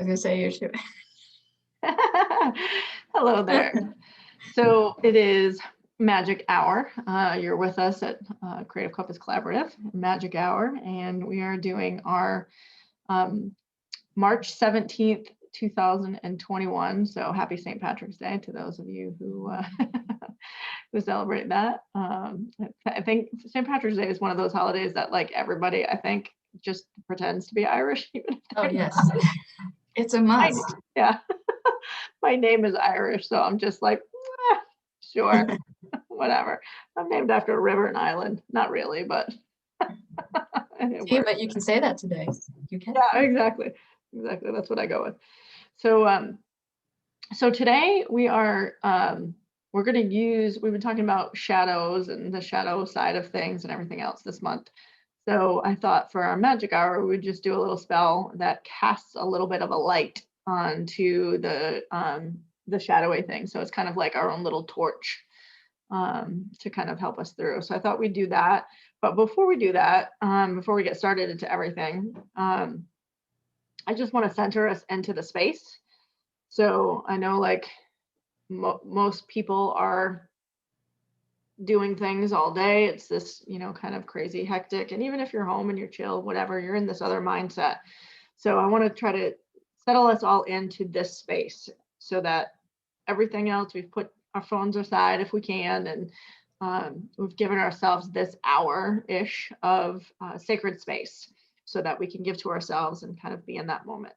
was gonna say you too. Hello there. So it is Magic Hour. You're with us at Creative Compass Collaborative, Magic Hour, and we are doing our March 17th, 2021. So happy St. Patrick's Day to those of you who who celebrate that. I think St. Patrick's Day is one of those holidays that like everybody, I think, just pretends to be Irish. Even if Oh they're yes, not. it's a must. Yeah. My name is Irish, so I'm just like, sure, whatever. I'm named after a river and island. Not really, but it See, works. but you can say that today. You can. Yeah, exactly. Exactly. That's what I go with. So so today we are we're going to use, we've been talking about shadows and the shadow side of things and everything else this month. So I thought for our magic hour, we would just do a little spell that casts a little bit of a light onto the shadowy thing. So it's kind of like our own little torch to kind of help us through. So I thought we'd do that. But before we do that, before we get started into everything, I just want to center us into the space. So I know like most people are doing things all day. It's this, kind of crazy hectic. And even if you're home and you're chill, whatever, you're in this other mindset. So I want to try to settle us all into this space so that everything else, we've put our phones aside if we can, and we've given ourselves this hour-ish of sacred space so that we can give to ourselves and kind of be in that moment.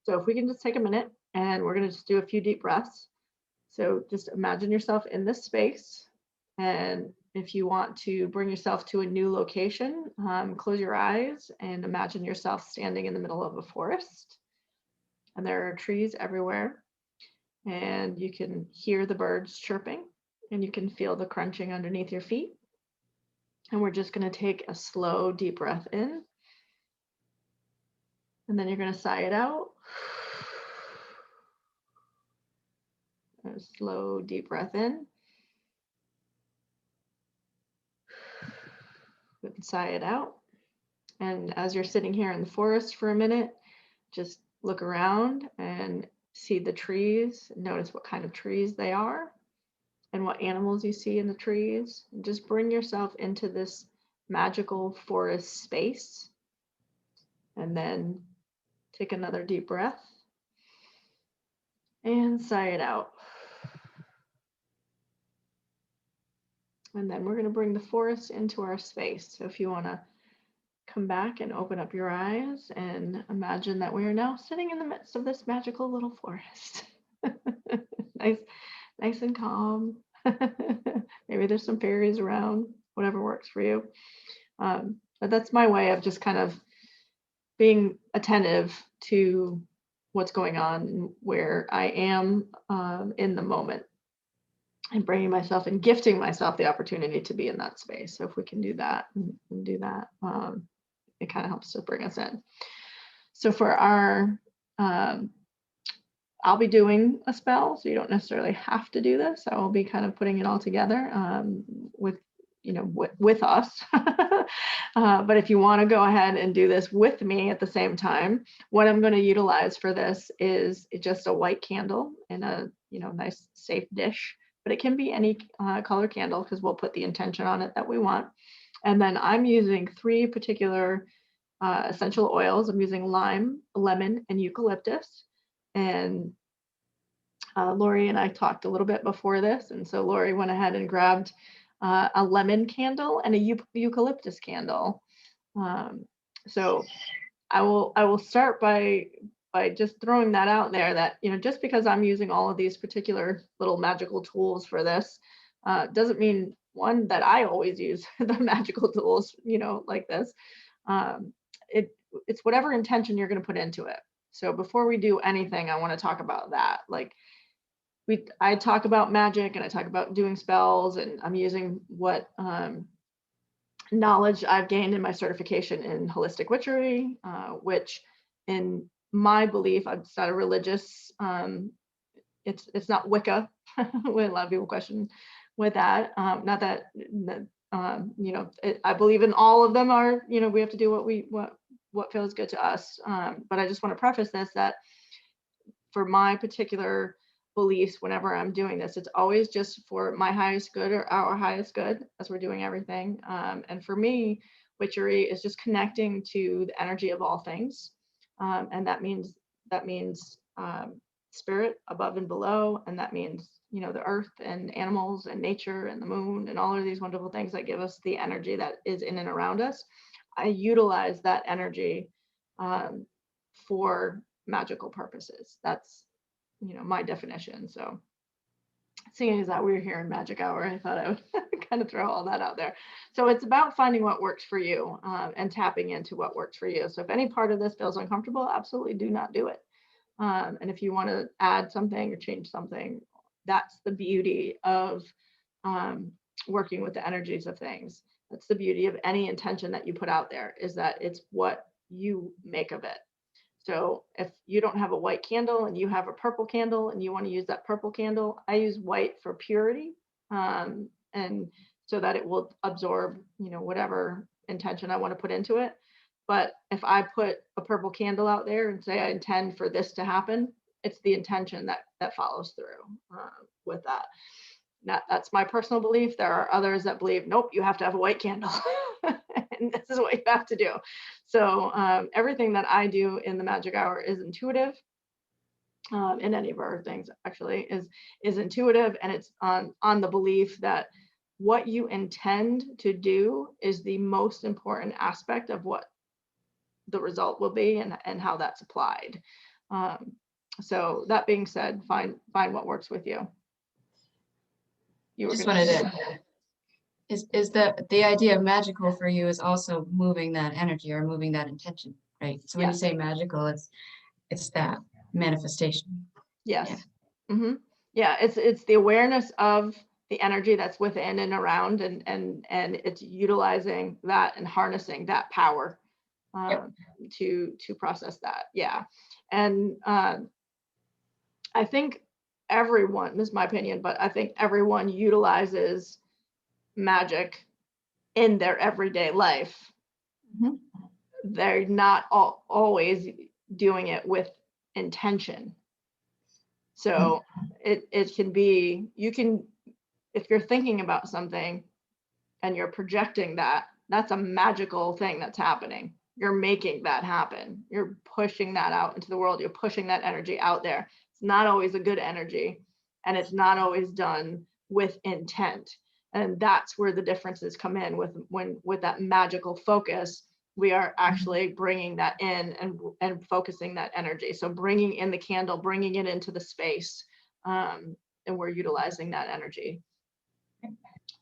So if we can just take a minute and we're going to just do a few deep breaths. So just imagine yourself in this space. And if you want to bring yourself to a new location, close your eyes and imagine yourself standing in the middle of a forest. And there are trees everywhere. And you can hear the birds chirping and you can feel the crunching underneath your feet. And we're just going to take a slow, deep breath in. And then you're going to sigh it out. A slow, deep breath in. And sigh it out. And as you're sitting here in the forest for a minute, just look around and see the trees. Notice what kind of trees they are and what animals you see in the trees. And just bring yourself into this magical forest space. And then take another deep breath and sigh it out. And then we're going to bring the forest into our space. So if you want to come back and open up your eyes and imagine that we are now sitting in the midst of this magical little forest. nice and calm. Maybe there's some fairies around, whatever works for you. But that's my way of just kind of being attentive to what's going on, where I am in the moment, and bringing myself and gifting myself the opportunity to be in that space. So if we can do that and do that, it kind of helps to bring us in. So for our, I'll be doing a spell, so you don't necessarily have to do this. I will be kind of putting it all together with us. But if you want to go ahead and do this with me at the same time, what I'm going to utilize for this is just a white candle in a nice safe dish. But it can be any color candle because we'll put the intention on it that we want. And then I'm using 3 particular essential oils. I'm using lime, lemon, and eucalyptus. And Lori and I talked a little bit before this. And so Lori went ahead and grabbed a lemon candle and a eucalyptus candle. So I will start by just throwing that out there that, just because I'm using all of these particular little magical tools for this, doesn't mean, one, that I always use the magical tools, like this. It's whatever intention you're going to put into it. So before we do anything, I want to talk about that. Like I talk about magic and I talk about doing spells, and I'm using what knowledge I've gained in my certification in holistic witchery, which in my belief, it's not a religious, it's not Wicca. When a lot of people question with that, not that, I believe in all of them we have to do what feels good to us. But I just want to preface this that for my particular beliefs, whenever I'm doing this, it's always just for my highest good or our highest good as we're doing everything. And for me, witchery is just connecting to the energy of all things. And that means spirit above and below. And that means, you know, the earth and animals and nature and the moon and all of these wonderful things that give us the energy that is in and around us. I utilize that energy for magical purposes. That's, you know, my definition. So seeing as that we're here in Magic Hour, I thought I would kind of throw all that out there. So it's about finding what works for you and tapping into what works for you. So if any part of this feels uncomfortable, absolutely do not do it. And if you want to add something or change something, that's the beauty of working with the energies of things. That's the beauty of any intention that you put out there, is that it's what you make of it. So if you don't have a white candle and you have a purple candle and you want to use that purple candle, I use white for purity, and so that it will absorb, you know, whatever intention I want to put into it. But if I put a purple candle out there and say I intend for this to happen, it's the intention that follows through with that. That's my personal belief. There are others that believe, nope, you have to have a white candle. And this is what you have to do. So everything that I do in the Magic Hour is intuitive. In any of our things actually is intuitive, and it's on the belief that what you intend to do is the most important aspect of what the result will be and how that's applied. So that being said, find what works with you. You were Just gonna wanted say. to, is the idea of magical for you is also moving that energy or moving that intention, right? So when you Yes. say magical, it's that manifestation. Yes. Yeah. Yeah, it's the awareness of the energy that's within and around, and it's utilizing that and harnessing that power to process that. Yeah. And I think everyone, this is my opinion, but I think everyone utilizes magic in their everyday life. Mhm. They're not always doing it with intention. So it can be, you can, if you're thinking about something and you're projecting that, that's a magical thing that's happening. You're making that happen. You're pushing that out into the world. You're pushing that energy out there. It's not always a good energy, and it's not always done with intent. And that's where the differences come in with that magical focus. We are actually bringing that in and focusing that energy. So bringing in the candle, bringing it into the space, and we're utilizing that energy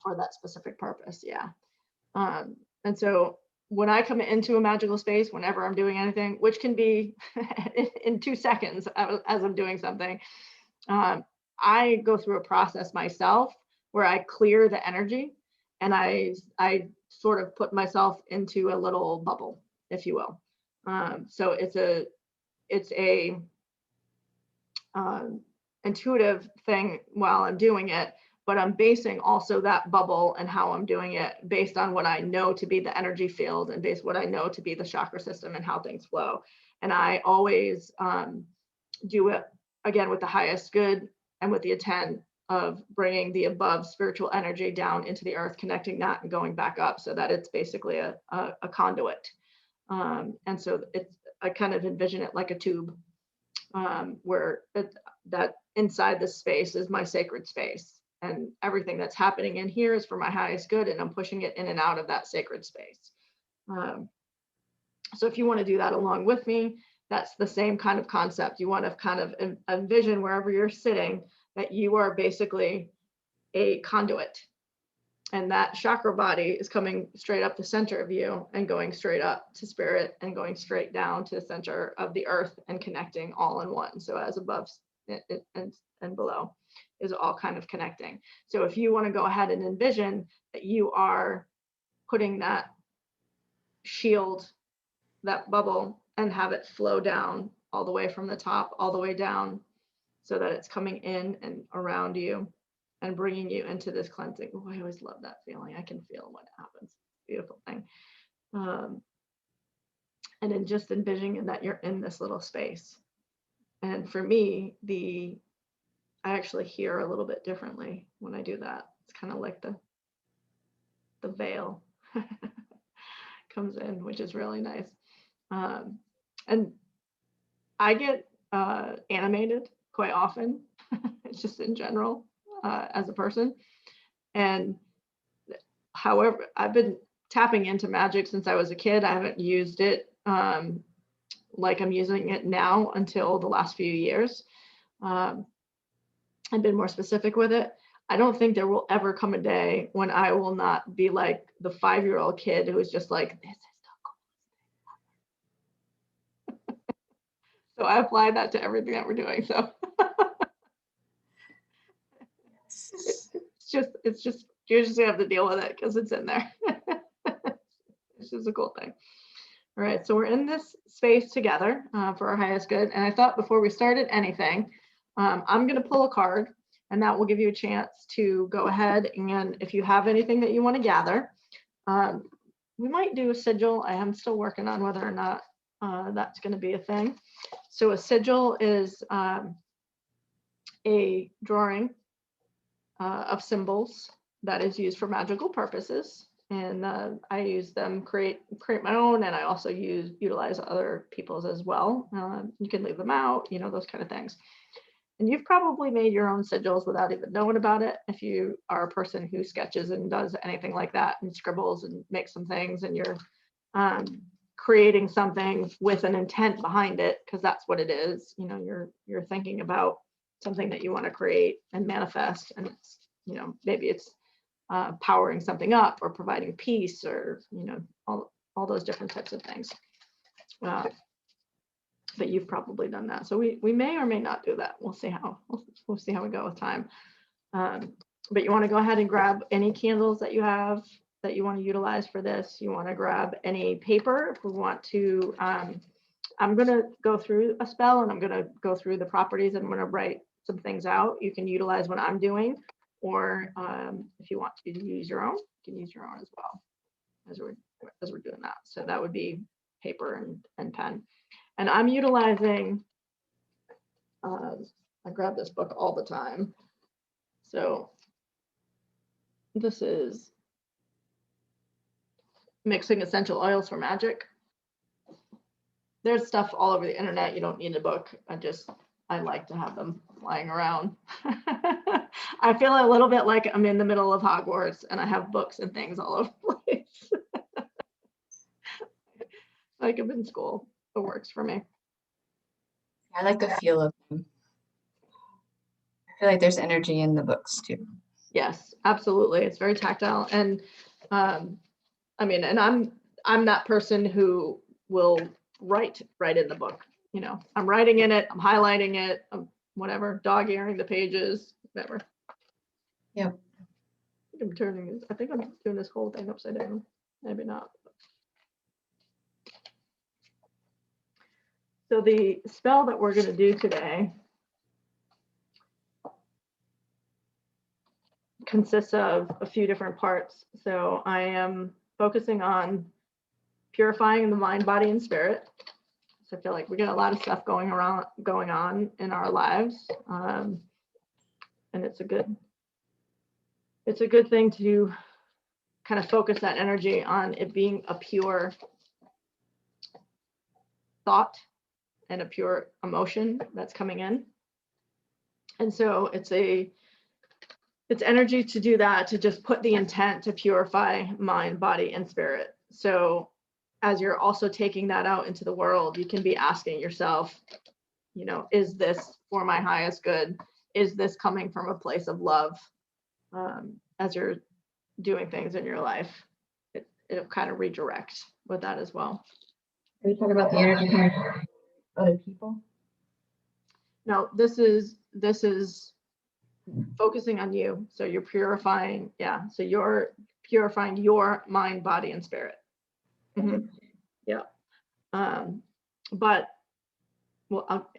for that specific purpose. Yeah. And so when I come into a magical space, whenever I'm doing anything, which can be in 2 seconds as I'm doing something, I go through a process myself where I clear the energy, and I sort of put myself into a little bubble, if you will. So it's a intuitive thing while I'm doing it, but I'm basing also that bubble and how I'm doing it based on what I know to be the energy field and based what I know to be the chakra system and how things flow. And I always do it again with the highest good and with the intent of bringing the above spiritual energy down into the earth, connecting that and going back up so that it's basically a conduit. And so I kind of envision it like a tube, where that inside this space is my sacred space, and everything that's happening in here is for my highest good, and I'm pushing it in and out of that sacred space. So if you want to do that along with me, that's the same kind of concept. You want to kind of envision wherever you're sitting that you are basically a conduit, and that chakra body is coming straight up the center of you and going straight up to spirit and going straight down to the center of the earth and connecting all in one. So as above and below is all kind of connecting. So if you want to go ahead and envision that you are putting that shield, that bubble, and have it flow down all the way from the top all the way down so that it's coming in and around you and bringing you into this cleansing. Oh, I always love that feeling. I can feel when it happens. Beautiful thing. And then just envisioning that you're in this little space, and And for me, I actually hear a little bit differently when I do that. It's kind of like the veil comes in, which is really nice. And I get animated quite often. It's just in general as a person. And however, I've been tapping into magic since I was a kid. I haven't used it like I'm using it now until the last few years. I've been more specific with it. I don't think there will ever come a day when I will not be like the 5-year-old kid who is just like, this is the coolest thing. So I apply that to everything that we're doing. So it's just you just have to deal with it because it's in there. It's just a cool thing. All right, so we're in this space together for our highest good. And I thought before we started anything, I'm going to pull a card, and that will give you a chance to go ahead. And if you have anything that you want to gather, we might do a sigil. I am still working on whether or not that's going to be a thing. So a sigil is a drawing of symbols that is used for magical purposes. And I use them, create my own, and I also utilize other people's as well. You can leave them out, those kind of things. And you've probably made your own sigils without even knowing about it. If you are a person who sketches and does anything like that and scribbles and makes some things, and you're creating something with an intent behind it, because that's what it is. You're thinking about something that you want to create and manifest, and it's, maybe it's powering something up or providing peace, or all those different types of things. But you've probably done that, so we may or may not do that. We'll see how we go with time. But you want to go ahead and grab any candles that you have that you want to utilize for this. You want to grab any paper if we want to. I'm going to go through a spell, and I'm going to go through the properties, and I'm going to write some things out. You can utilize what I'm doing, or if you want to use your own, you can use your own as well as we're doing that. So that would be paper and pen. And I'm utilizing, I grab this book all the time. So this is Mixing Essential Oils for Magic. There's stuff all over the internet. You don't need a book. I like to have them lying around. I feel a little bit like I'm in the middle of Hogwarts and I have books and things all over the place. Like I'm in school. It works for me. I like the feel of them. I feel like there's energy in the books too. Yes, absolutely. It's very tactile. And and I'm that person who will write in the book. I'm writing in it, I'm highlighting it, whatever, dog earing the pages, whatever. Yep. I think I'm doing this whole thing upside down. Maybe not. So the spell that we're going to do today consists of a few different parts. So I am focusing on purifying the mind, body, and spirit. So I feel like we get a lot of stuff going on in our lives, and it's a good thing to kind of focus that energy on it being a pure thought and a pure emotion that's coming in. And so it's energy to do that, to just put the intent to purify mind, body, and spirit. So as you're also taking that out into the world, you can be asking yourself, is this for my highest good? Is this coming from a place of love? As you're doing things in your life, it'll kind of redirect with that as well. Are you talking about the energy coming from other people? No, this is focusing on you. So you're purifying. Yeah. So you're purifying your mind, body, and spirit. Mm-hmm. Yeah. But well,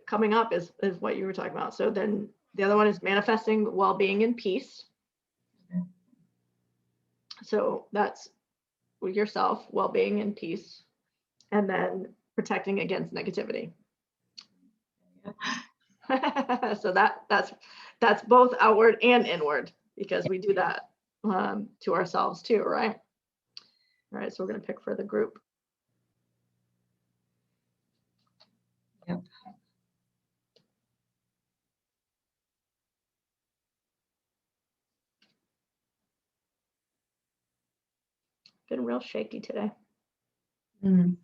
coming up is what you were talking about. So then the other one is manifesting well-being and peace. Okay. So that's yourself, well-being and peace, and then protecting against negativity. So that's both outward and inward, because we do that to ourselves too, right? All right, so we're going to pick for the group. Yep. Been real shaky today. Mm.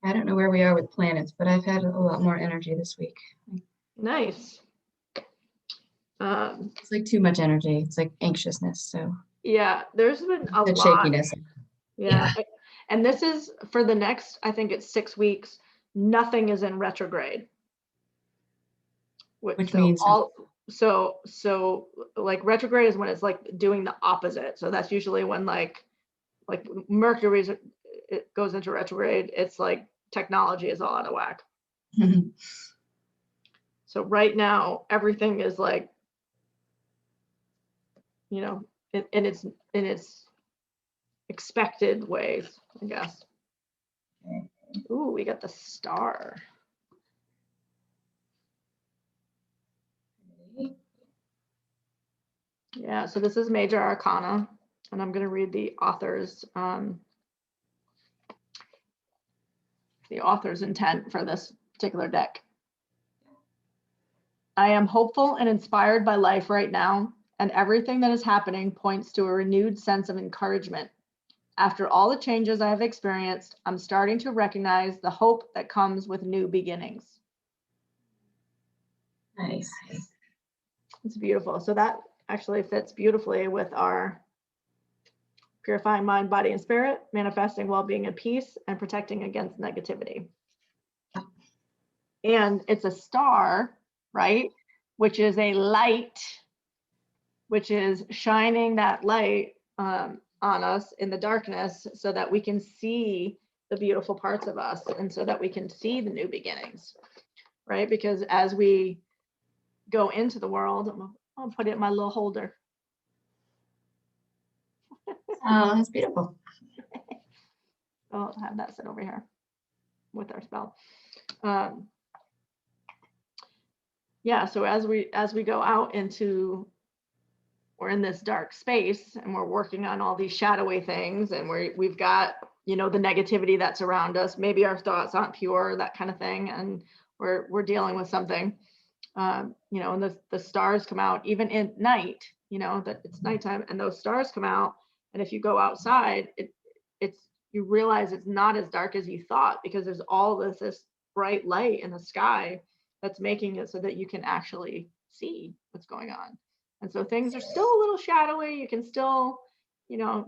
I don't know where we are with planets, but I've had a lot more energy this week. Nice. It's like too much energy. It's like anxiousness. So Yeah, there's been a the lot. shakiness. Yeah. And this is for the next, I think it's 6 weeks, nothing is in retrograde. Which so means so like retrograde is when it's like doing the opposite. So that's usually when like Mercury's, it goes into retrograde. It's like technology is all out of whack. So right now everything is like, you know, in its expected ways, I guess. Ooh, we got the star. Yeah, so this is Major Arcana, and I'm going to read the author's intent for this particular deck. I am hopeful and inspired by life right now, and everything that is happening points to a renewed sense of encouragement. After all the changes I have experienced, I'm starting to recognize the hope that comes with new beginnings. nice. It's beautiful. So that actually fits beautifully with our purifying mind, body, and spirit, manifesting well-being and peace, and protecting against negativity. And it's a star, right? Which is a light, which is shining that light on us in the darkness so that we can see the beautiful parts of us, and so that we can see the new beginnings, right? Because as we go into the world, I'll put it in my little holder. Oh, that's beautiful. I'll have that sit over here with our spell. Yeah, so as we go out into, we're in this dark space and we're working on all these shadowy things, and we've got, you know, the negativity that's around us. Maybe our thoughts aren't pure, that kind of thing, and we're dealing with something. You know, and the stars come out even in night, you know, that it's nighttime and those stars come out. And if you go outside, you realize it's not as dark as you thought, because there's all this bright light in the sky that's making it so that you can actually see what's going on. And so things are still a little shadowy. You can still, you know,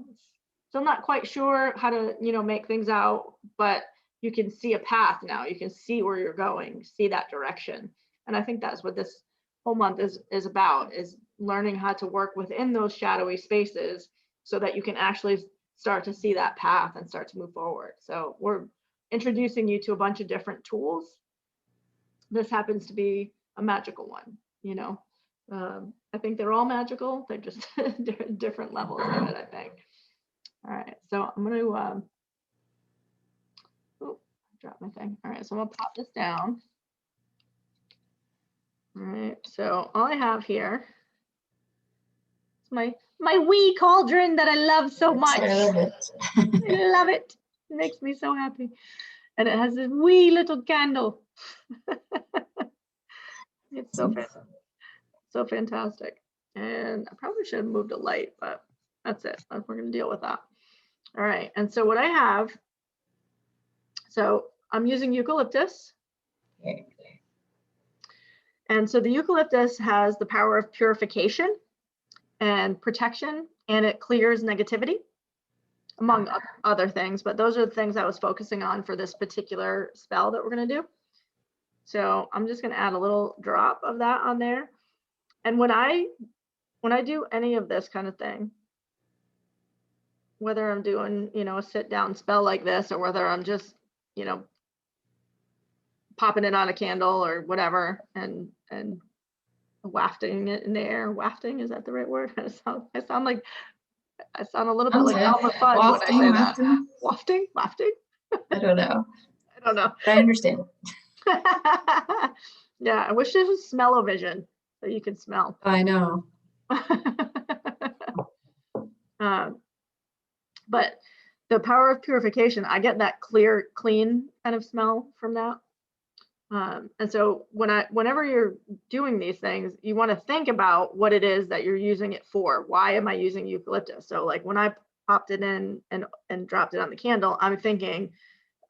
still not quite sure how to, you know, make things out, but you can see a path now. You can see where you're going, see that direction. And I think that's what this whole month is about, is learning how to work within those shadowy spaces so that you can actually start to see that path and start to move forward. So we're introducing you to a bunch of different tools. This happens to be a magical one, you know. I think they're all magical. They're just different levels of it, I think. All right, so I'm going to, drop my thing. All right, so I'm going to pop this down. All right, so all I have here is my wee cauldron that I love so much. I love it. I love it. It makes me so happy. And it has this wee little candle. It's so fantastic. And I probably should have moved a light, but that's it. We're going to deal with that. All right. And so what I have, so I'm using eucalyptus. Okay. And so the eucalyptus has the power of purification and protection, and it clears negativity, among other things. But those are the things I was focusing on for this particular spell that we're going to do. So I'm just going to add a little drop of that on there. And when I do any of this kind of thing, whether I'm doing, you know, a sit down spell like this, or whether I'm just, you know, popping it on a candle or whatever, and wafting it in the air. Wafting, is that the right word? I sound like I sound a little bit like Sounds Elmer it. Fudd when I Wafting, say that. wafting. Wafting? Wafting? I don't know. I don't know. But I understand. Yeah, I wish there was smell-o-vision so you could smell. I know. But the power of purification, I get that clear, clean kind of smell from that. And so whenever you're doing these things, you want to think about what it is that you're using it for. Why am I using eucalyptus? So like when I popped it in and dropped it on the candle, I'm thinking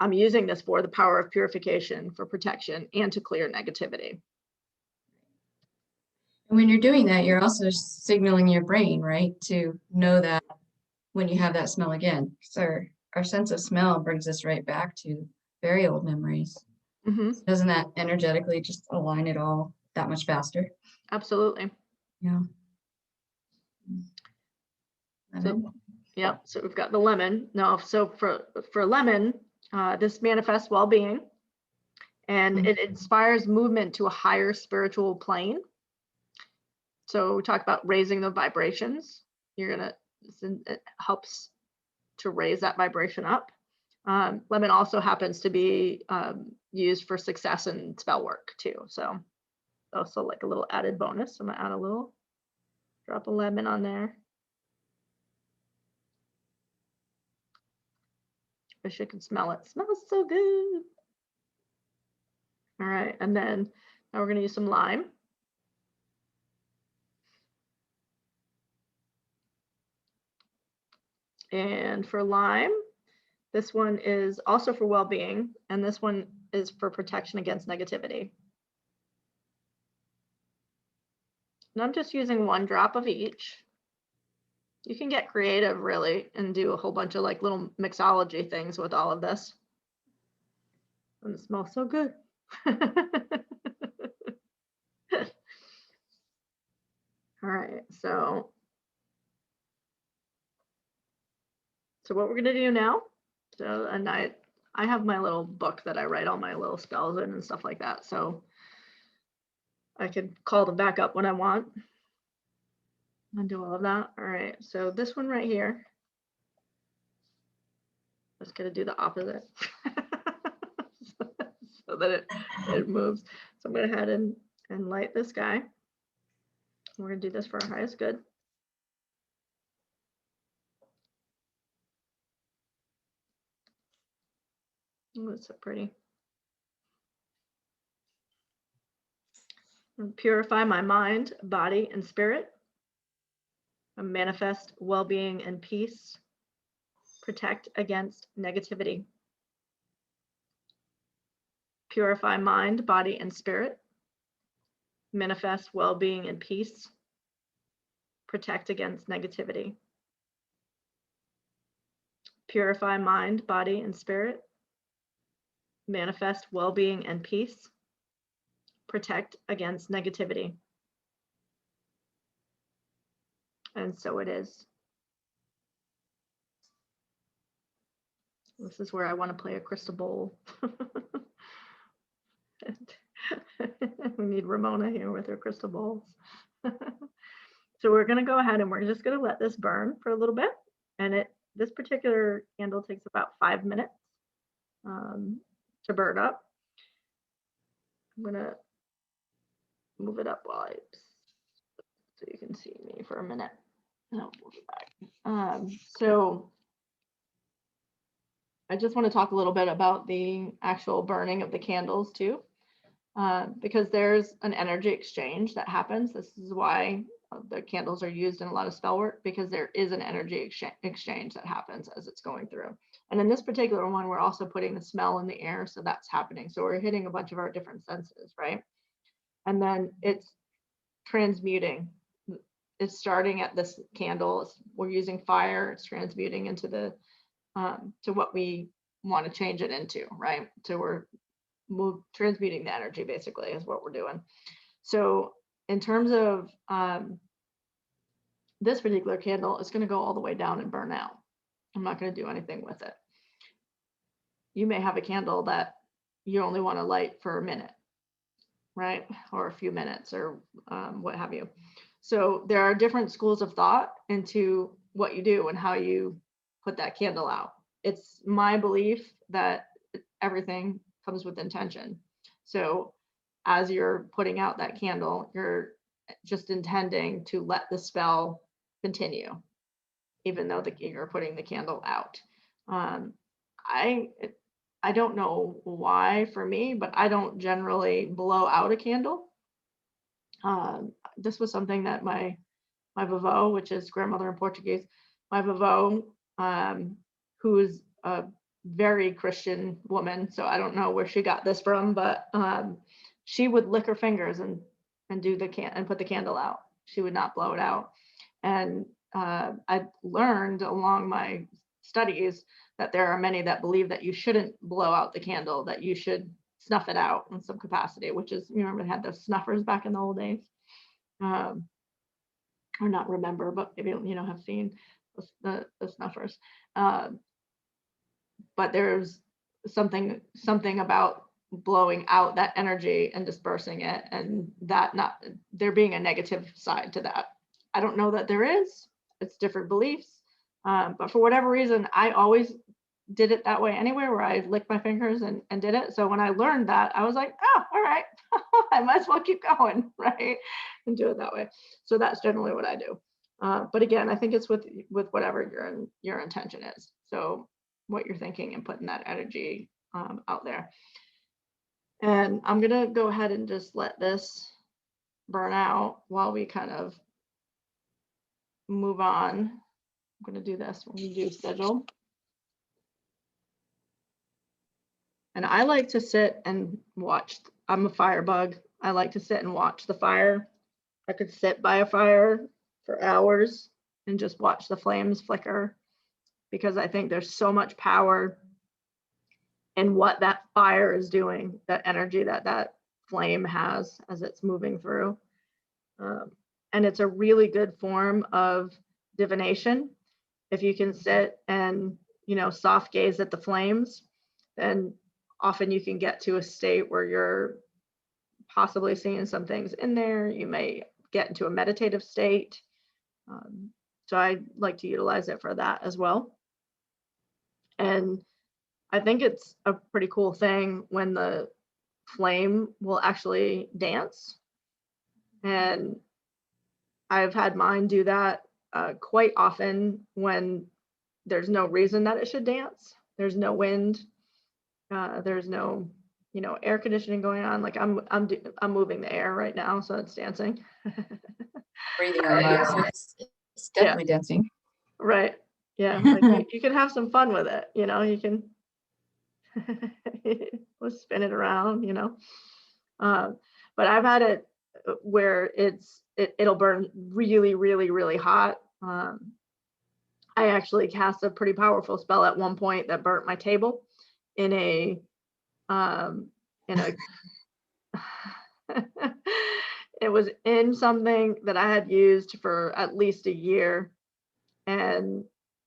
I'm using this for the power of purification, for protection, and to clear negativity. And when you're doing that, you're also signaling your brain, right, to know that when you have that smell again. So our sense of smell brings us right back to very old memories. Mm-hmm. Doesn't that energetically just align it all that much faster? Absolutely. Yeah. So, yep. So we've got the lemon. Now, so for lemon, this manifests well-being, and it inspires movement to a higher spiritual plane. So we talk about raising the vibrations. It helps to raise that vibration up. Lemon also happens to be used for success and spell work too. So also like a little added bonus. I'm gonna add a little drop of lemon on there. Wish I could smell it. Smells so good. All right, and then now we're gonna use some lime. And for lime, this one is also for well-being, and this one is for protection against negativity. And I'm just using 1 drop of each. You can get creative really and do a whole bunch of like little mixology things with all of this. And it smells so good. All right, so what we're gonna do now, and I have my little book that I write all my little spells in and stuff like that, so I can call them back up when I want and do all of that. All right, so this one right here, I'm just gonna do the opposite so that it moves. So I'm gonna head and light this guy. We're gonna do this for our highest good. Oh, it's so pretty. Purify my mind, body, and spirit. Manifest well-being and peace. Protect against negativity. Purify mind, body, and spirit. Manifest well-being and peace. Protect against negativity. Purify mind, body, and spirit. Manifest well-being and peace. Protect against negativity. And so it is. This is where I want to play a crystal bowl. We need Ramona here with her crystal bowls. So we're going to go ahead and we're just going to let this burn for a little bit. And this particular candle takes about 5 minutes to burn up. I'm going to move it up while so you can see me for a minute. No, we'll get back. So I just want to talk a little bit about the actual burning of the candles too, because there's an energy exchange that happens. This is why the candles are used in a lot of spell work, because there is an energy exchange that happens as it's going through. And in this particular one, we're also putting the smell in the air, so that's happening. So we're hitting a bunch of our different senses, right? And then it's transmuting. It's starting at this candle. We're using fire. It's transmuting into the to what we want to change it into, right? So we're transmuting the energy basically is what we're doing. So in terms of this particular candle, it's going to go all the way down and burn out. I'm not going to do anything with it. You may have a candle that you only want to light for a minute, right? Or a few minutes or what have you. So there are different schools of thought into what you do and how you put that candle out. It's my belief that everything comes with intention. So as you're putting out that candle, you're just intending to let the spell continue, even though you're putting the candle out. I don't know why for me, but I don't generally blow out a candle. This was something that my vovó, which is grandmother in Portuguese, my vovó, who's a very Christian woman, so I don't know where she got this from, but she would lick her fingers and do and put the candle out. She would not blow it out. And I learned along my studies that there are many that believe that you shouldn't blow out the candle, that you should snuff it out in some capacity, which is, you remember they had those snuffers back in the old days. Or not remember, but maybe have seen the snuffers. But there's something about blowing out that energy and dispersing it, and that not there being a negative side to that. I don't know that there is. It's different beliefs, but for whatever reason, I always did it that way anywhere, where I licked my fingers and did it. So when I learned that, I was like, oh, all right, I might as well keep going, right, and do it that way. So that's generally what I do. But again, I think it's with whatever your intention is. So what you're thinking and putting that energy out there. And I'm gonna go ahead and just let this burn out while we kind of move on. I'm gonna do this when we do Sigil. And I like to sit and watch. I'm a firebug. I like to sit and watch the fire. I could sit by a fire for hours and just watch the flames flicker, because I think there's so much power in what that fire is doing, that energy that flame has as it's moving through. And it's a really good form of divination. If you can sit and, soft gaze at the flames, then often you can get to a state where you're possibly seeing some things in there. You may get into a meditative state. So I like to utilize it for that as well. And I think it's a pretty cool thing when the flame will actually dance. And I've had mine do that quite often when there's no reason that it should dance. There's no wind. There's no, air conditioning going on. Like I'm moving the air right now, so it's dancing. Breathing on mine, so it's definitely dancing. Right. Yeah. Like you can have some fun with it. You can let's spin it around. But I've had it where it'll burn really, really, really hot. I actually cast a pretty powerful spell at one point that burnt my table in a it was in something that I had used for at least a year and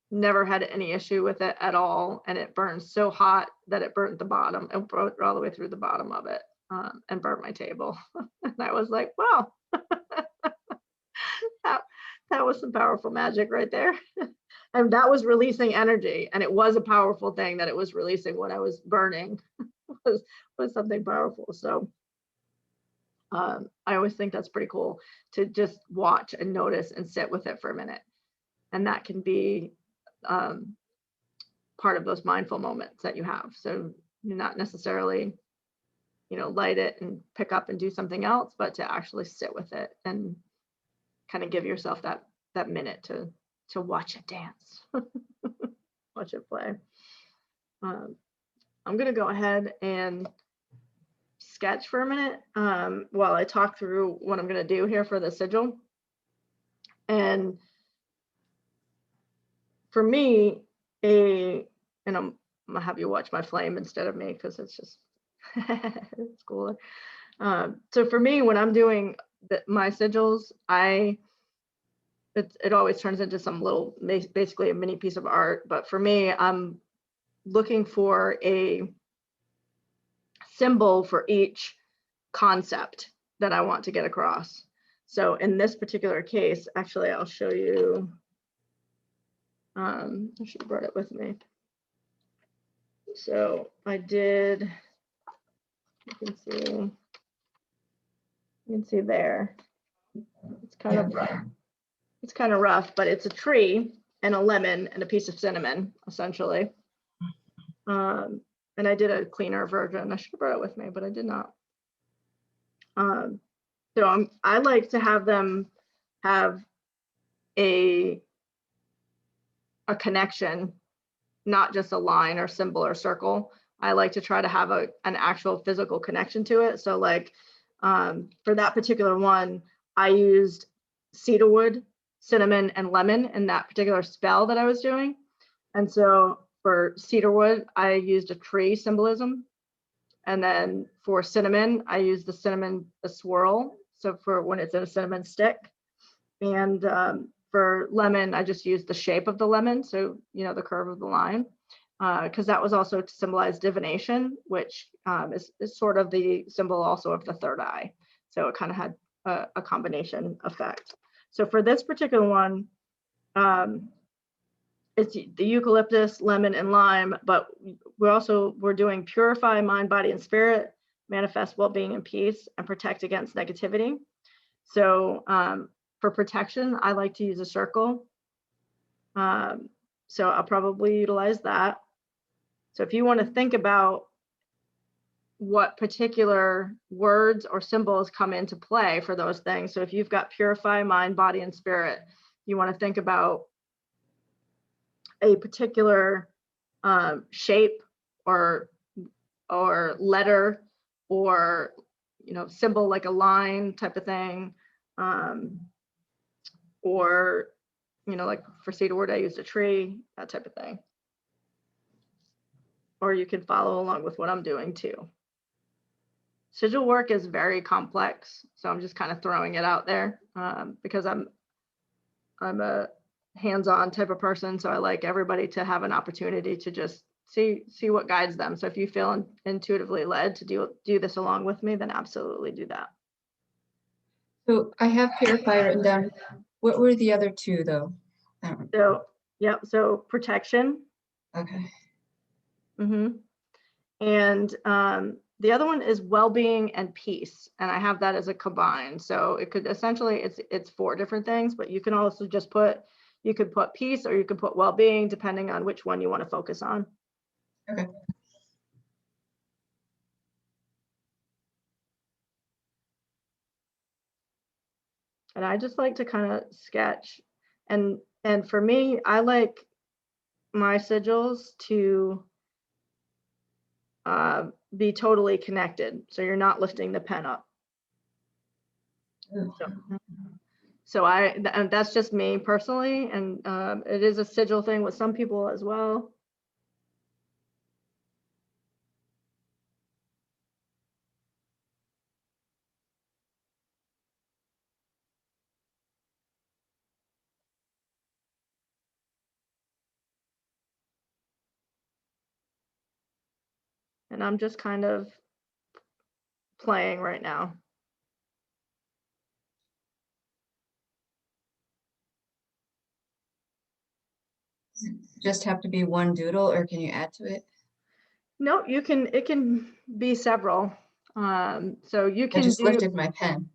never had any issue with it at all. And it burned so hot that it burnt the bottom and brought all the way through the bottom of it and burnt my table. And I was like, wow, that was some powerful magic right there. And that was releasing energy. And it was a powerful thing that it was releasing when I was burning was something powerful. So I always think that's pretty cool to just watch and notice and sit with it for a minute. And that can be part of those mindful moments that you have. So you're not necessarily, light it and pick up and do something else, but to actually sit with it and kind of give yourself that minute to watch it dance, watch it play. I'm going to go ahead and sketch for a minute while I talk through what I'm going to do here for the sigil. And for me, and I'm going to have you watch my flame instead of me because it's just, it's cooler. So for me, when I'm doing my sigils, it always turns into some little, basically a mini piece of art. But for me, I'm looking for a symbol for each concept that I want to get across. So in this particular case, actually, I'll show you. I should have brought it with me. So I did, you can see there. It's kind of rough. It's kind of rough, but it's a tree and a lemon and a piece of cinnamon, essentially. And I did a cleaner version. I should have brought it with me, but I did not. So I like to have them have a connection, not just a line or symbol or circle. I like to try to have an actual physical connection to it. So like for that particular one, I used cedarwood, cinnamon, and lemon in that particular spell that I was doing. And so for cedarwood, I used a tree symbolism. And then for cinnamon, I used the cinnamon, the swirl. So for when it's in a cinnamon stick. And for lemon, I just used the shape of the lemon. So, you know, the curve of the line, because that was also to symbolize divination, which is sort of the symbol also of the third eye. So it kind of had a combination effect. So for this particular one, it's the eucalyptus, lemon, and lime, but we're doing purify mind, body, and spirit, manifest well-being and peace, and protect against negativity. So for protection, I like to use a circle. So I'll probably utilize that. So if you want to think about what particular words or symbols come into play for those things. So if you've got purify mind, body, and spirit, you want to think about a particular shape or letter or, you know, symbol like a line type of thing, or, you know, like for cedarwood, I used a tree, that type of thing. Or you can follow along with what I'm doing too. Sigil work is very complex, so I'm just kind of throwing it out there because I'm a hands-on type of person, so I like everybody to have an opportunity to just see what guides them. So if you feel intuitively led to do this along with me, then absolutely do that. So I have purify written down. What were the other two though? So yep, so protection. Okay. And the other one is well-being and peace, and I have that as a combined. So it could essentially it's 4 different things, but you can also just put peace or you could put well-being depending on which one you want to focus on. Okay. And I just like to kind of sketch, and for me, I like my sigils to be totally connected, so you're not lifting the pen up. So and that's just me personally, and it is a sigil thing with some people as well. And I'm just kind of playing right now. Does it just have to be one doodle, or can you add to it? No, it can be several. So you can I just lifted my pen.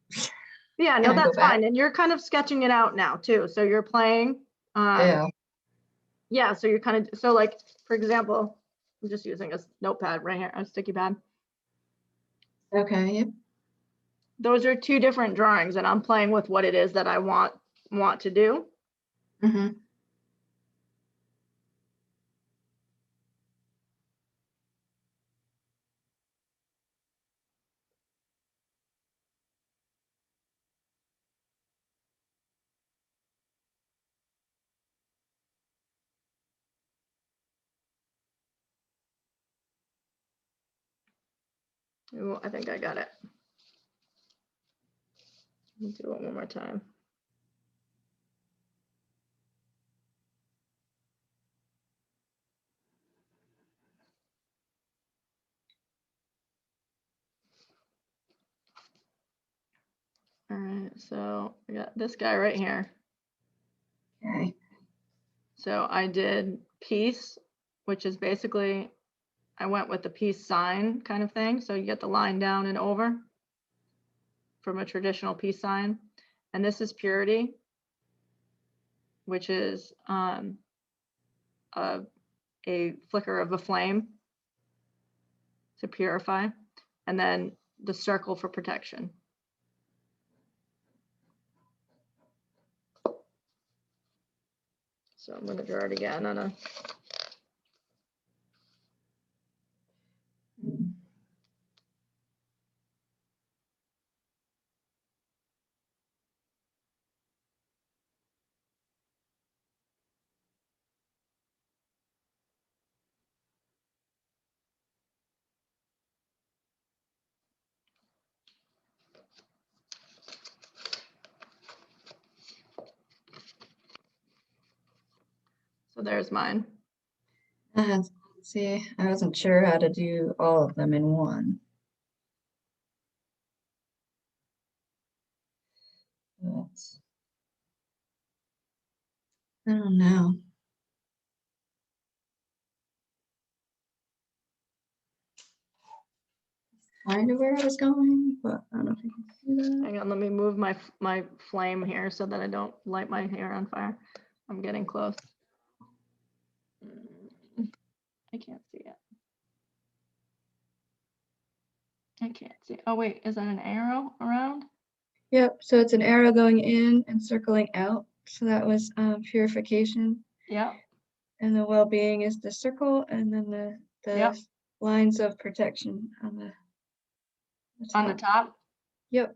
Yeah, no, that's fine. And you're kind of sketching it out now too. So you're playing. Yeah. Yeah, so you're kind of, so like, for example, I'm just using a notepad right here, a sticky pad. Okay. Yep. Those are 2 different drawings, and I'm playing with what it is that I want to do. Ooh, I think I got it. Let me do it one more time. All right, so I got this guy right here. Okay. So I did peace, which is basically, I went with the peace sign kind of thing. So you get the line down and over from a traditional peace sign. And this is purity, which is a flicker of a flame to purify. And then the circle for protection. So I'm going to draw it again on a. So there's mine. See, I wasn't sure how to do all of them in one. But I don't know. Kind of where I was going, but I don't know if you can see that. Hang on, let me move my flame here so that I don't light my hair on fire. I'm getting close. I can't see it. I can't see. Oh wait, is that an arrow around? Yep, so it's an arrow going in and circling out. So that was purification. Yeah. And the well-being is the circle, and then the Yep. lines of protection on On the top. Yep.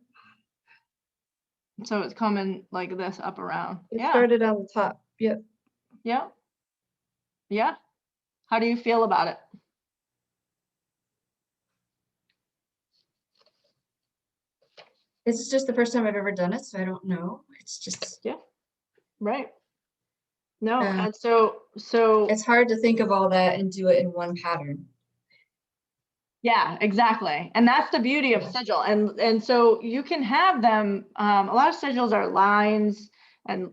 So it's coming like this up around. It Yeah. started on the top. Yep. Yeah. Yeah. How do you feel about it? This is just the first time I've ever done it, so I don't know. It's just Yeah. Right. No, Yeah. and so it's hard to think of all that and do it in one pattern. yeah, exactly. And that's the beauty of sigil. And so you can have them, a lot of sigils are lines, and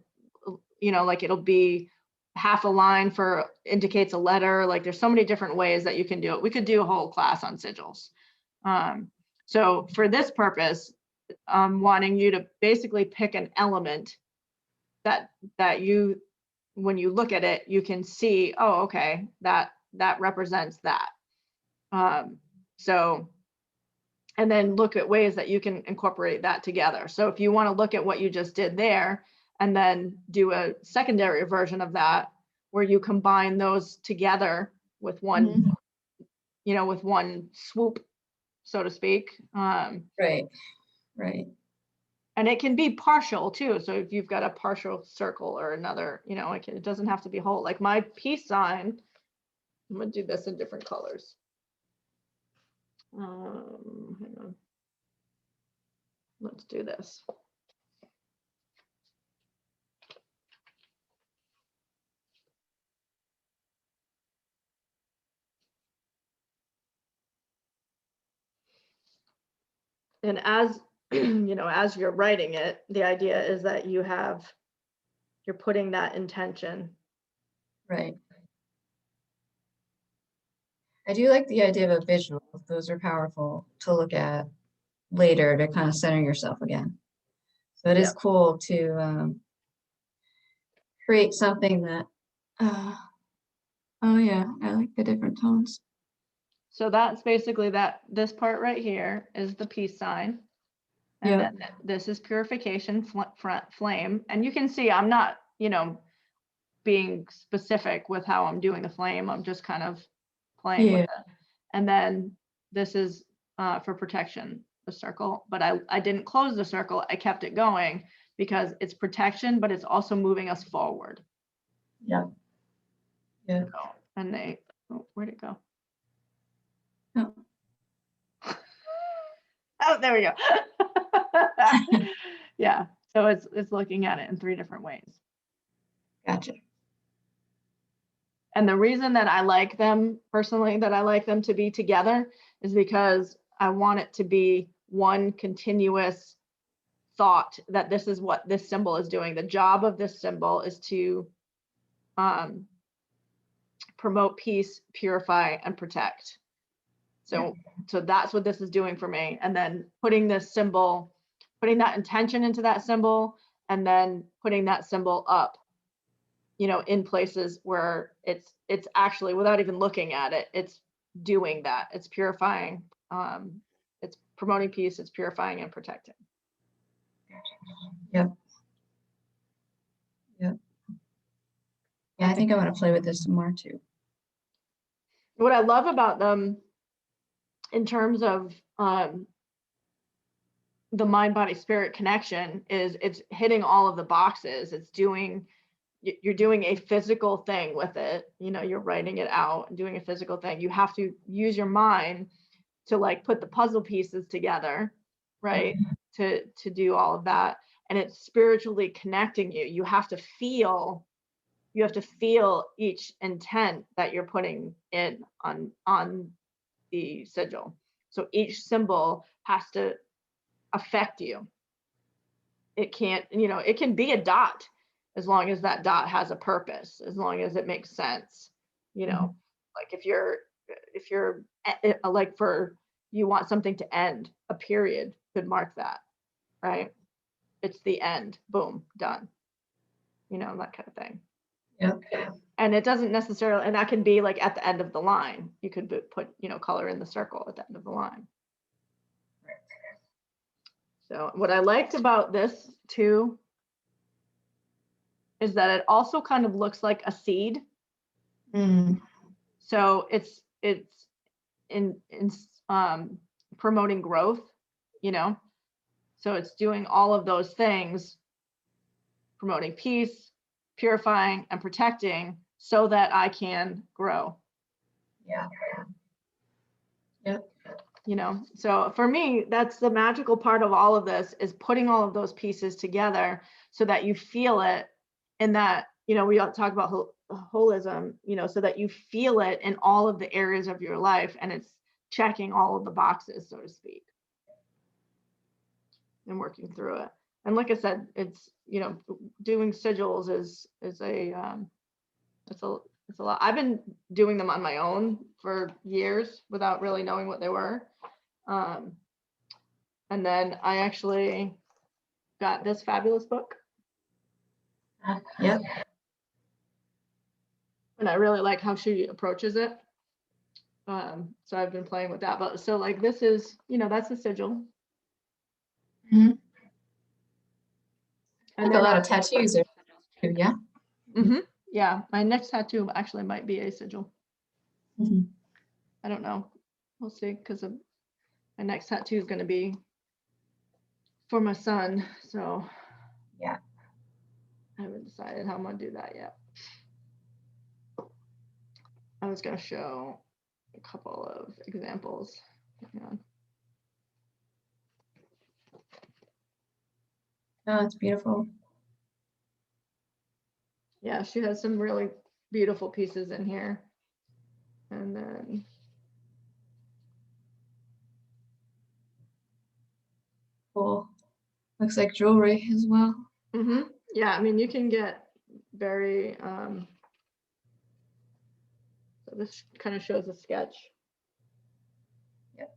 you know, like it'll be half a line for indicates a letter. Like there's so many different ways that you can do it. We could do a whole class on sigils. So for this purpose, I'm wanting you to basically pick an element that you, when you look at it, you can see, oh, okay, that represents that. So, and then look at ways that you can incorporate that together. So if you want to look at what you just did there and then do a secondary version of that where you combine those together with one, you know, with one swoop, so to speak. Right. Right. And it can be partial too. So if you've got a partial circle or another, you know, it doesn't have to be whole. Like my peace sign, I'm gonna do this in different colors. Hang on. Let's do this. And as you know, as you're writing it, the idea is that you're putting that intention. Right. I do like the idea of a visual. Those are powerful to look at later to kind of center yourself again. So it is cool to create something that, oh yeah, I like the different tones. So that's basically that. This part right here is the peace sign. And then this is purification flame. And you can see I'm not, you know, being specific with how I'm doing the flame. I'm just kind of playing with it. And then this is for protection, the circle. But I didn't close the circle. I kept it going because it's protection, but it's also moving us forward. Yeah. Yeah. So, and where'd it go? Oh. Oh, there we go. Yeah. So it's looking at it in 3 different ways. Gotcha. And the reason that I like them personally, that I like them to be together, is because I want it to be one continuous thought that this is what this symbol is doing. The job of this symbol is to promote peace, purify, and protect. So that's what this is doing for me. And then putting this symbol, putting that intention into that symbol, and then putting that symbol up, in places where it's actually, without even looking at it, it's doing that. It's purifying. It's promoting peace. It's purifying and protecting. Yep. Yeah, I think I want to play with this some more too. What I love about them in terms of the mind, body, spirit connection is it's hitting all of the boxes. You're doing a physical thing with it. You're writing it out and doing a physical thing. You have to use your mind to like put the puzzle pieces together, right? To do all of that. And it's spiritually connecting you. You have to feel each intent that you're putting in on the sigil. So each symbol has to affect you. It can't, it can be a dot as long as that dot has a purpose, as long as it makes sense. Like if you're like you want something to end, a period could mark that, right? It's the end, boom, done. That kind of thing. Yep. And it doesn't necessarily, and that can be like at the end of the line. You could put, color in the circle at the end of the line. So what I liked about this too is that it also kind of looks like a seed. So it's in promoting growth, so it's doing all of those things, promoting peace, purifying, and protecting so that I can grow. Yeah. Yep. So for me, that's the magical part of all of this, is putting all of those pieces together so that you feel it in that, we talk about holism, so that you feel it in all of the areas of your life, and it's checking all of the boxes, so to speak, and working through it. And like I said, it's, doing sigils is it's a lot. I've been doing them on my own for years without really knowing what they were. And then I actually got this fabulous book. Yep. And I really like how she approaches it. So I've been playing with that. But so like this is, that's a sigil. Mm-hmm. And a lot of tattoos are too, yeah. Yeah, my next tattoo actually might be a sigil. I don't know. We'll see, because my next tattoo is going to be for my son. So yeah, I haven't decided how I'm going to do that yet. I was going to show a couple of examples. Oh, it's beautiful. Yeah, she has some really beautiful pieces in here. And then cool. Looks like jewelry as well. Yeah, I mean, you can get very so this kind of shows a sketch. Yep.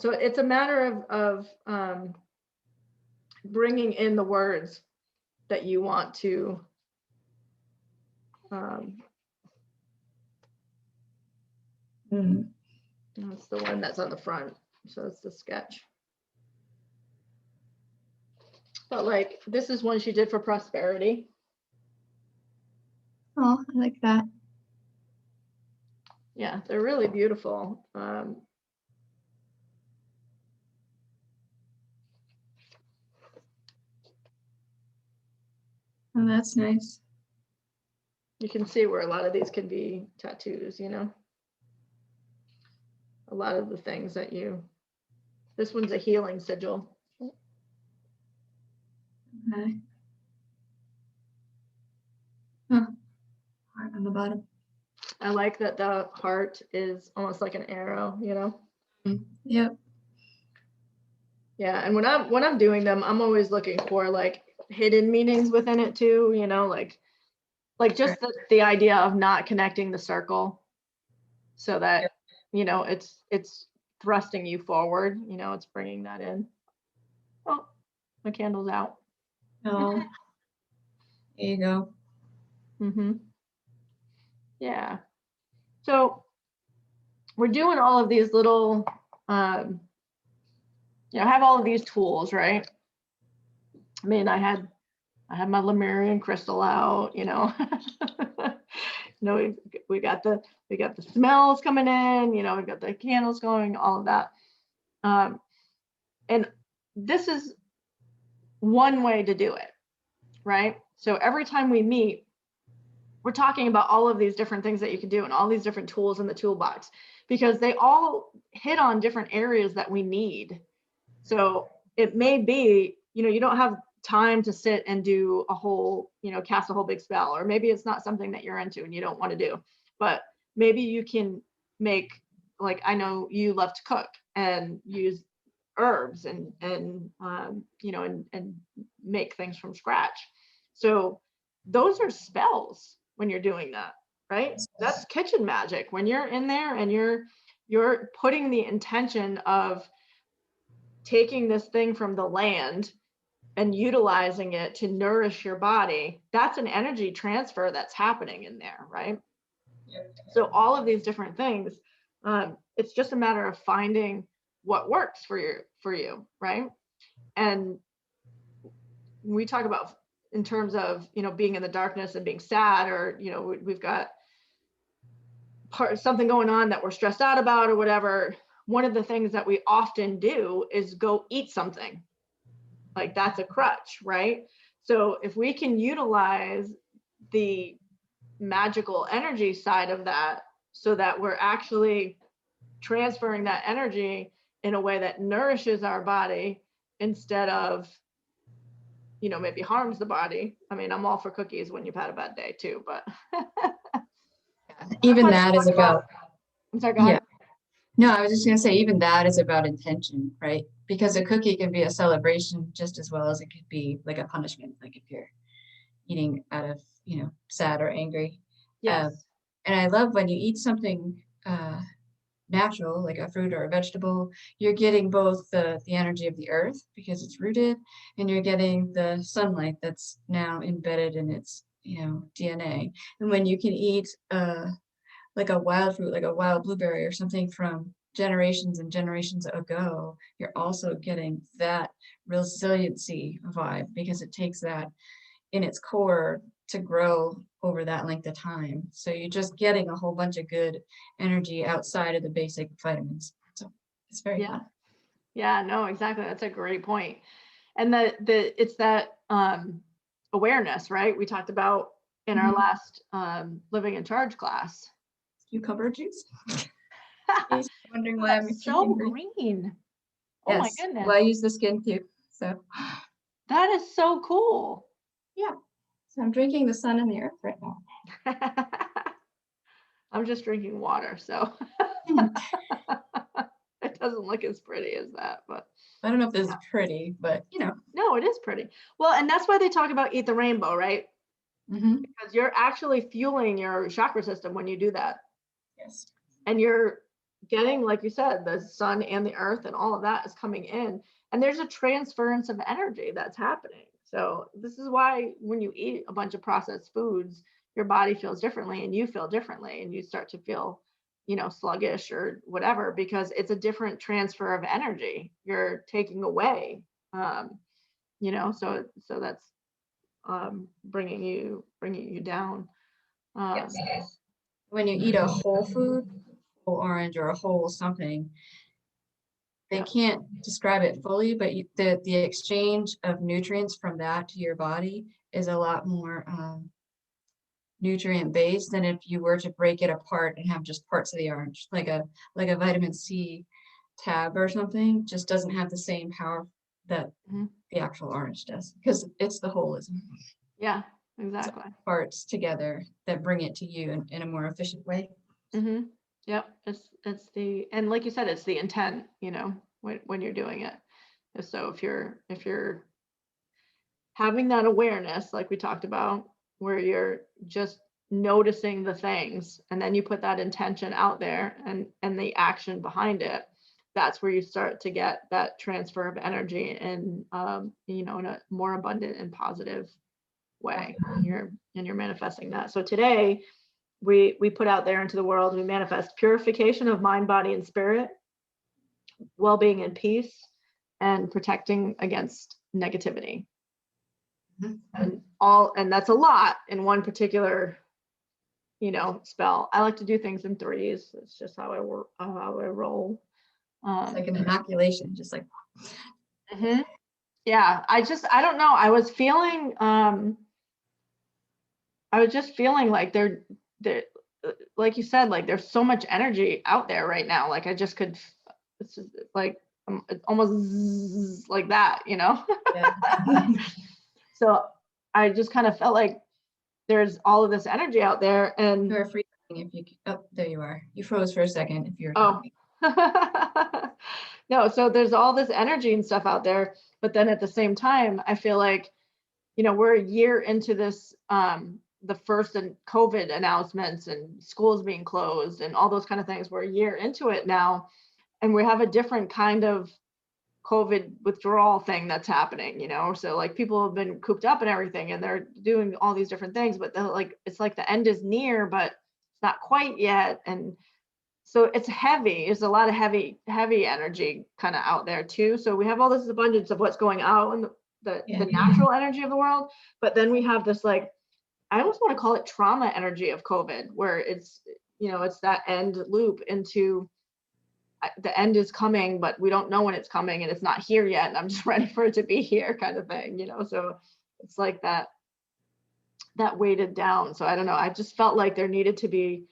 So it's a matter of bringing in the words that you want to that's the one that's on the front, so it's the sketch. But like this is one she did for prosperity. Oh, I like that. Yeah, they're really beautiful. Oh, that's nice. You can see where a lot of these can be tattoos, a lot of the things that this one's a healing sigil. Okay. Huh. Heart on the bottom. I like that the heart is almost like an arrow, Yep. Yeah, and when I'm doing them, I'm always looking for like hidden meanings within it too, like Like just the idea of not connecting the circle so that, you know, it's thrusting you forward, you know, it's bringing that in. Oh, my candle's out. Oh, there you go. Mm-hmm. Yeah. So we're doing all of these little, you know, have all of these tools, right? I mean, I had my Lemurian crystal out, you know. You know, we got the smells coming in, you know, we got the candles going, all of that. And this is one way to do it, right? So every time we meet, we're talking about all of these different things that you can do and all these different tools in the toolbox, because they all hit on different areas that we need. So it may be, you know, you don't have time to sit and do a whole, you know, cast a whole big spell, or maybe it's not something that you're into and you don't want to do, but maybe you can make, like, I know you love to cook and use herbs and you know, and make things from scratch. So those are spells when you're doing that, right? That's kitchen magic when you're in there and you're putting the intention of taking this thing from the land and utilizing it to nourish your body. That's an energy transfer that's happening in there, right? So all of these different things, it's just a matter of finding what works for you, right? And we talk about in terms of, you know, being in the darkness and being sad, or, you know, we've got something going on that we're stressed out about or whatever. One of the things that we often do is go eat something. Like that's a crutch, right? So if we can utilize the magical energy side of that so that we're actually transferring that energy in a way that nourishes our body instead of, you know, maybe harms the body. I mean, I'm all for cookies when you've had a bad day too, but Even that is about, I'm sorry, go yeah. ahead. No, I was just going to say, even that is about intention, right? Because a cookie can be a celebration just as well as it could be like a punishment, like if you're eating out of, you know, sad or angry. Yes. And I love when you eat something natural, like a fruit or a vegetable, you're getting both the energy of the earth because it's rooted, and you're getting the sunlight that's now embedded in its, you know, DNA. And when you can eat like a wild fruit, like a wild blueberry or something from generations and generations ago, you're also getting that resiliency vibe because it takes that in its core to grow over that length of time. So you're just getting a whole bunch of good energy outside of the basic vitamins. So it's very fun. Yeah, no, exactly. That's a great point. And it's that awareness, right? We talked about in our last living in charge class. Cucumber juice. He's wondering why I'm so green. Oh my goodness. Well, I use the skin too. So that is so cool. Yeah. So I'm drinking the sun and the earth right now. I'm just drinking water, so it doesn't look as pretty as that, but I don't know if this is pretty, but you know. No, it is pretty. Well, and that's why they talk about eat the rainbow, right? Because you're actually fueling your chakra system when you do that. Yes. And you're getting, like you said, the sun and the earth and all of that is coming in. And there's a transference of energy that's happening. So this is why when you eat a bunch of processed foods, your body feels differently and you feel differently and you start to feel, you know, sluggish or whatever, because it's a different transfer of energy you're taking away. You know, so that's bringing you down. Yes. When you eat a whole food, whole orange or a whole something, they can't describe it fully, but the exchange of nutrients from that to your body is a lot more nutrient based than if you were to break it apart and have just parts of the orange, like a vitamin C tab or something, just doesn't have the same power that the actual orange does, because it's the holism. Yeah, exactly. It's parts together that bring it to you in a more efficient way. Yep, it's the, and like you said, it's the intent, you know, when you're doing it. So if you're having that awareness, like we talked about, where you're just noticing the things, and then you put that intention out there and the action behind it. That's where you start to get that transfer of energy and in a more abundant and positive way. And you're manifesting that. So today we put out there into the world, we manifest purification of mind, body, and spirit, well-being and peace, and protecting against negativity. And that's a lot in one particular spell. I like to do things in threes. It's just how I work, how I roll. It's like an inoculation, just like. Yeah, I don't know. I was just feeling like they're like you said, like there's so much energy out there right now. Like I just could, it's just like it's almost like that, Yeah. So I just kind of felt like there's all of this energy out there, and You're freezing if you. Oh, there you are. You froze for a second. If you're. Oh. No, so there's all this energy and stuff out there, but then at the same time, I feel like, we're a year into this, the first and COVID announcements and schools being closed and all those kind of things. We're a year into it now, and we have a different kind of COVID withdrawal thing that's happening, so like people have been cooped up and everything, and they're doing all these different things, but it's like the end is near, but it's not quite yet. And so it's heavy. There's a lot of heavy energy kind of out there too. So we have all this abundance of what's going out in the natural energy of the world, but then we have this, like, I almost want to call it trauma energy of COVID, where it's it's that end loop into the end is coming, but we don't know when it's coming, and it's not here yet, and I'm just ready for it to be here kind of thing. So it's like that weighted down. So I don't know, I just felt like there needed to be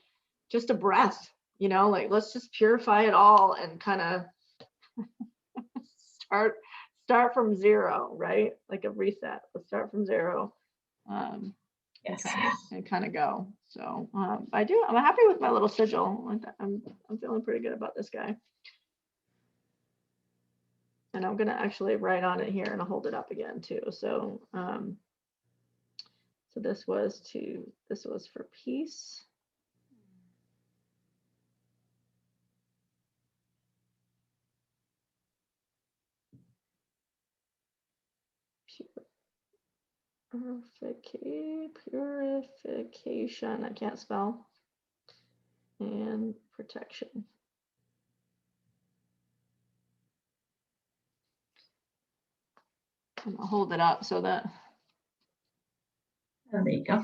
just a breath, like let's just purify it all and kind of start from zero, right? Like a reset. Let's start from zero. Yes. And kind of go. So I'm happy with my little sigil. I'm feeling pretty good about this guy. And I'm gonna actually write on it here, and I'll hold it up again too. So so this was for peace. Purification, I can't spell, and protection. I'm gonna hold it up so that. Oh, there you go.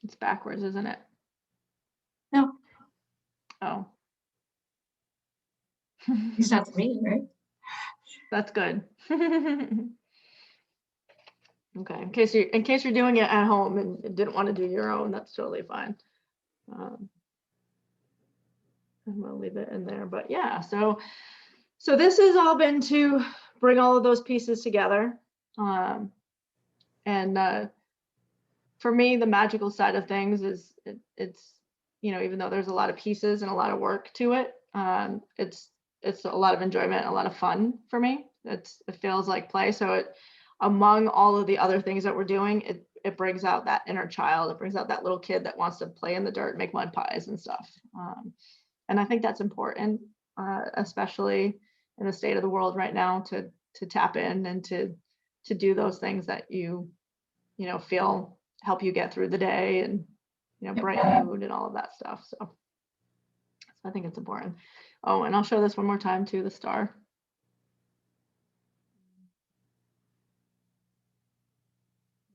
It's backwards, isn't it? No. Oh. It's not to me, right? That's good. Okay, in case you're doing it at home and didn't want to do your own, that's totally fine. I'm gonna leave it in there, but yeah. So this has all been to bring all of those pieces together, and for me, the magical side of things is it's even though there's a lot of pieces and a lot of work to it, it's a lot of enjoyment, a lot of fun for me. It feels like play. So among all of the other things that we're doing, it brings out that inner child. It brings out that little kid that wants to play in the dirt, make mud pies and stuff. And I think that's important, especially in the state of the world right now, to tap in and to do those things that you feel help you get through the day, and brighten mood and all of that stuff. So I think it's important. Oh, and I'll show this one more time too, the star.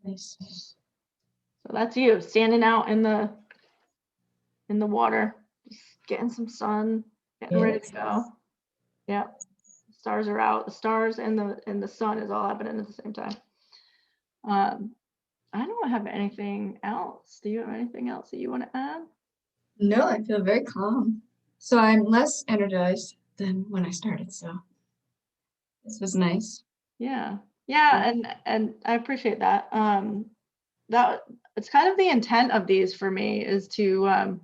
Nice. So that's you standing out in the water, just getting some sun, getting ready to go. Yeah, the stars are out. The stars and the sun is all happening at the same time. I don't have anything else. Do you have anything else that you want to add? No, I feel very calm. So I'm less energized than when I started. So this was nice. Yeah. And I appreciate that. That it's kind of the intent of these for me is to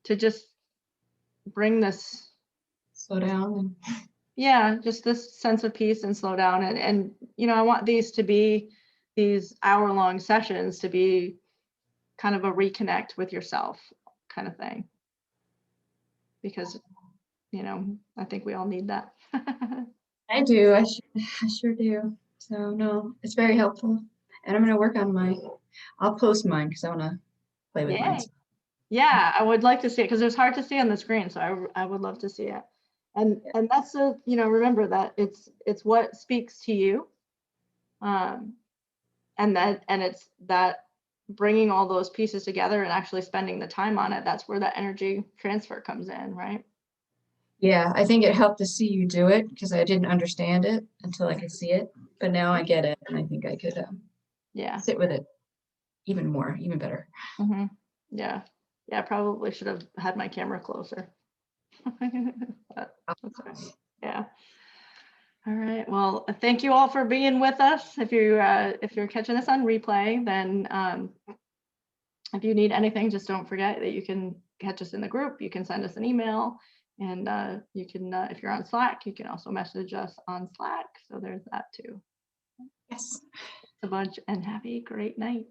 just bring this Slow down. Yeah, just this sense of peace and slow down. And you know, I want these to be, these hour-long sessions to be kind of a reconnect with yourself kind of thing. Because, you know, I think we all need that. I do. I sure do. So no, it's very helpful. And I'm gonna work on I'll post mine because I want to play with mine. Yay. Yeah, I would like to see it because it's hard to see on the screen. So I would love to see it. And that's a, you know, remember that it's what speaks to you. And it's that bringing all those pieces together and actually spending the time on it, that's where that energy transfer comes in, right? Yeah, I think it helped to see you do it because I didn't understand it until I could see it. But now I get it, and I think I could Yeah. sit with it even more, even better. Hmm. Yeah. Yeah, probably should have had my camera closer. But that's all right. Yeah. All right. Well, thank you all for being with us. If you're catching this on replay, then if you need anything, just don't forget that you can catch us in the group. You can send us an email, and you can, if you're on Slack, you can also message us on Slack. So there's that too. Yes. Thanks a bunch, and have a great night.